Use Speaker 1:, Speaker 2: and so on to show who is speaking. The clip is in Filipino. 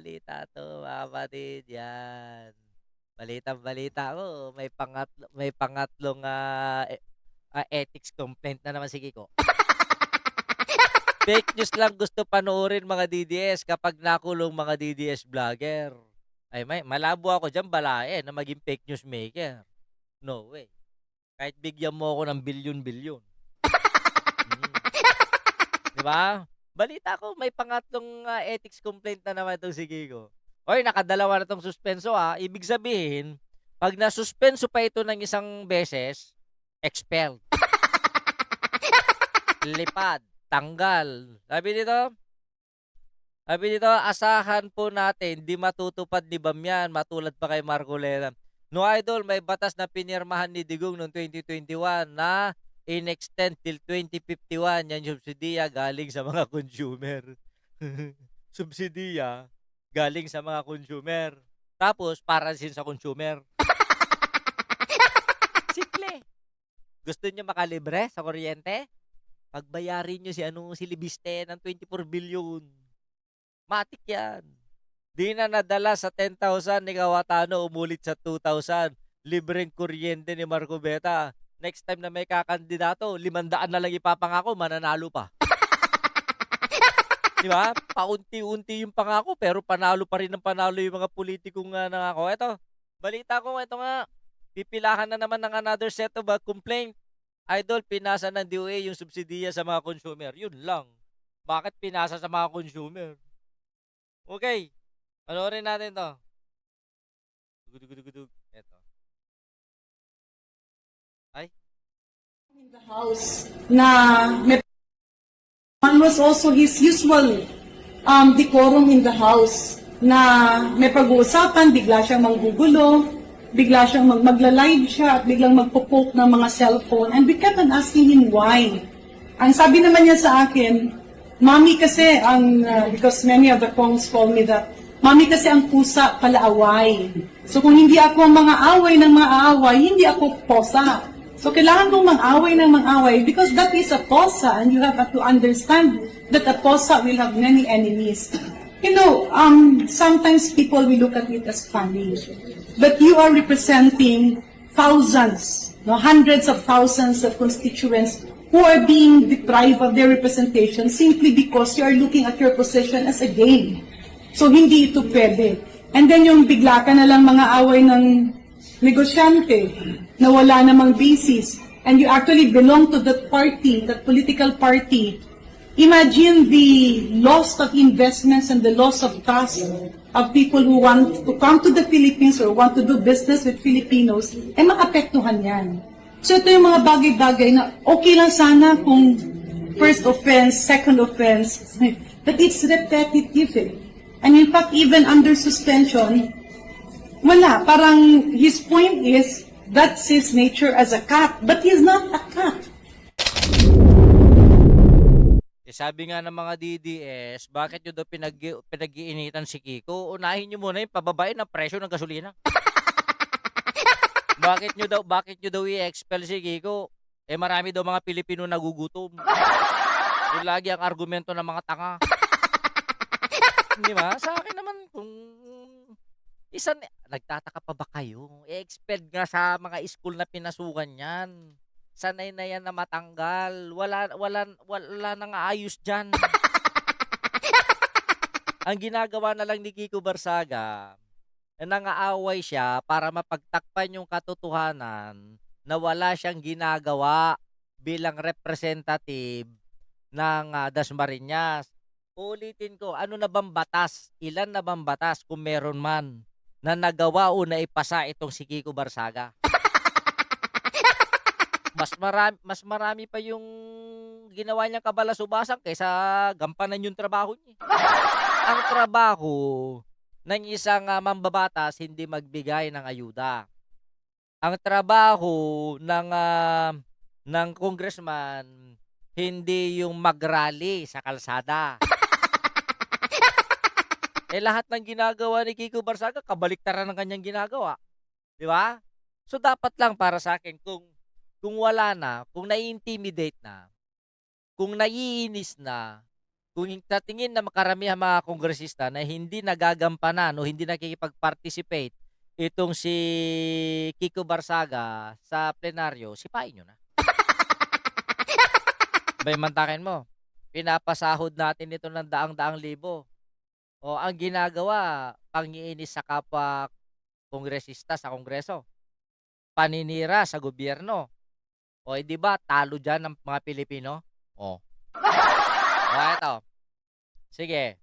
Speaker 1: balita 'to, mga kapatid, 'yan. Balitang-balita ko may pangatlong, ethics complaint na naman si Kiko. Fake news lang gusto panoorin mga DDS kapag nakulong mga DDS vlogger. Ay malabo ako diyan balae na maging fake news maker. No way. Kahit bigyan mo ako ng bilyon-bilyon. Hmm, 'di ba? Balita ko may pangatlong, ethics complaint na naman 'tong si Kiko. Hoy, nakadalawa na 'tong suspenso, Ibig sabihin, 'pag nasuspenso pa ito ng isang beses, expelled, lipad, tanggal. Asahan po natin 'di matutupad ni Bam 'yan matulad pa kay Marcoleta. No idol, may batas na pinirmahan ni Digong noong 2021 na in-extend till 2051 yan subsidiya galing sa mga consumer. Subsidiya galing sa mga consumer. Tapos para sin sa consumer. Simple. Gusto niyo makalibre sa kuryente? Pagbayarin niyo si Libiste ng 24 billion. Matik yan. Di na nadala sa 10,000 ni Kawatano, umulit sa 2,000. Libreng kuryente ni Marco Beta. Next time na may kakandidato, 500 na lang ipapangako, mananalo pa. Di ba? Paunti-unti yung pangako, pero panalo pa rin ng panalo yung mga politikong nangako. Ito, balita ko, ito nga, pipilahan na naman ng another set of complaint. Idol, pinasa ng DOA yung subsidiya sa mga consumer. Yun lang. Bakit pinasa sa mga consumer? Okay. Panoorin natin to. Dugudugudugudug. Eto. Ay.
Speaker 2: In the house na may one was also his usual decorum in the house na may pag-uusapan, bigla siyang manggugulo, bigla siyang magla-live siya at biglang magpo-poke ng mga cellphone, and we kept on asking him why. Ang sabi naman niya sa akin, Mami kasi because many of the Kongs call me that, Mami kasi ang pusa palaaway. So kung hindi ako ang mga away ng mga aaway, hindi ako posa. So kailangan mong mang-away ng mang-away because that is a posa and you have to understand that a posa will have many enemies. You know, sometimes people will look at it as funny. But you are representing thousands, no, hundreds of thousands of constituents who are being deprived of their representation simply because you are looking at your position as a game. So hindi ito pwede. And then yung bigla ka na lang mga away ng negosyante na wala namang basis, and you actually belong to that party, that political party. Imagine the loss of investments and the loss of trust of people who want to come to the Philippines or want to do business with Filipinos, maapektuhan yan. So ito yung mga bagay-bagay na okay lang sana kung first offense, second offense, but it's repetitive eh. And in fact, even under suspension, wala. Parang his point is, that's his nature as a cat, but he's not a cat.
Speaker 1: Sabi nga ng mga DDS, bakit nyo daw pinag-iinitan si Kiko? Unahin nyo muna yung pababain ng presyo ng gasolina. Bakit nyo daw i-expel si Kiko? Marami daw mga Pilipino nagugutom. Yung lagi ang argumento ng mga tanga. Di ba? Sa akin naman, kung nagtataka pa ba kayo? I-expelled nga sa mga school na pinasukan yan. Sanay na yan na matanggal. Wala nang ayos dyan. Ang ginagawa na lang ni Kiko Barsaga, nangaaway siya para mapagtakpan yung katotohanan na wala siyang ginagawa bilang representative ng Dasmariñas. Ulitin ko, ano na bang batas? Ilan na bang batas kung meron man na nagawa o naipasa itong si Kiko Barsaga? Mas marami pa yung ginawa niyang kabalasubasan kaysa gampanan yung trabaho niya. Ang trabaho ng isang mambabatas hindi magbigay ng ayuda. Ang trabaho ng congressman hindi yung magrally sa kalsada. Lahat ng ginagawa ni Kiko Barsaga kabaliktaran ng kanyang ginagawa. 'Di ba? So dapat lang para sa akin kung wala na, kung nai-intimidate na, kung naiinis na, Kung sa tingin ng karamihan mga kongresista na hindi nagagampanan o hindi nakikipag-participate itong si Kiko Barsaga sa plenaryo, sipain nyo na. Abay, mantakin mo, pinapasahod natin ito ng daang-daang libo. O ang ginagawa, pangiinis sa kapwa kongresista sa kongreso, paninira sa gobyerno. O, 'di ba talo diyan ang mga Pilipino? O. O eto, sige.